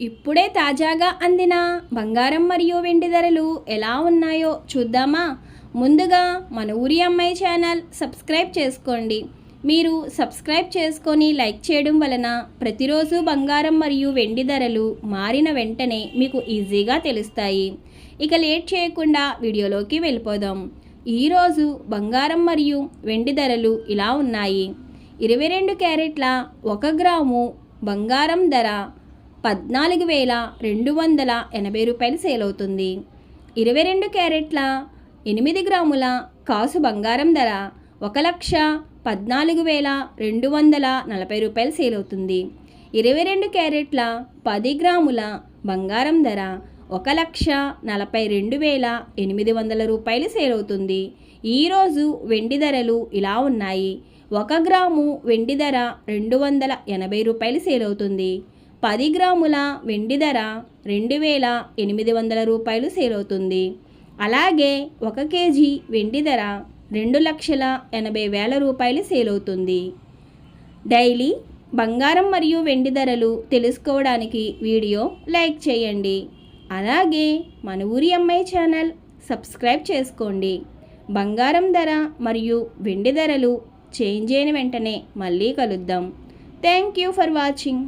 ఇప్పుడే తాజాగా అందిన బంగారం మరియు వెండి ధరలు ఎలా ఉన్నాయో చూద్దామా? ముందుగా మన ఊరి అమ్మాయి ఛానల్ సబ్స్క్రైబ్ చేసుకోండి. మీరు సబ్స్క్రైబ్ చేసుకొని లైక్ చేయడం వలన ప్రతిరోజు బంగారం మరియు వెండి ధరలు మారిన వెంటనే మీకు ఈజీగా తెలుస్తాయి. ఇక లేట్ చేయకుండా వీడియోలోకి వెళ్ళిపోదాం. ఈరోజు బంగారం మరియు వెండి ధరలు ఇలా ఉన్నాయి. 22 క్యారెట్ల 1 గ్రాము బంగారం ధర 14,280 రూపాయలు సేల్ అవుతుంది. 22 క్యారెట్ల 8 గ్రాముల కాసు బంగారం ధర 1,14,240 రూపాయలు సేల్ అవుతుంది. 22 క్యారెట్ల 10 గ్రాముల బంగారం ధర 1,42,800 రూపాయలు సేల్ అవుతుంది. ఈరోజు వెండి ధరలు ఇలా ఉన్నాయి. 1 గ్రాము వెండి ధర 280 రూపాయలు సేల్ అవుతుంది. 10 గ్రాముల వెండి ధర 2,800 రూపాయలు సేల్ అవుతుంది. అలాగే 1 కేజీ వెండి ధర 2,80,000 రూపాయలు సేల్ అవుతుంది. డైలీ బంగారం మరియు వెండి ధరలు తెలుసుకోవడానికి వీడియో లైక్ చేయండి. అలాగే మన ఊరి అమ్మాయి ఛానల్ సబ్స్క్రైబ్ చేసుకోండి. బంగారం ధర మరియు వెండి ధరలు చేంజ్ అయిన వెంటనే మళ్ళీ కలుద్దాం. Thank you for watching.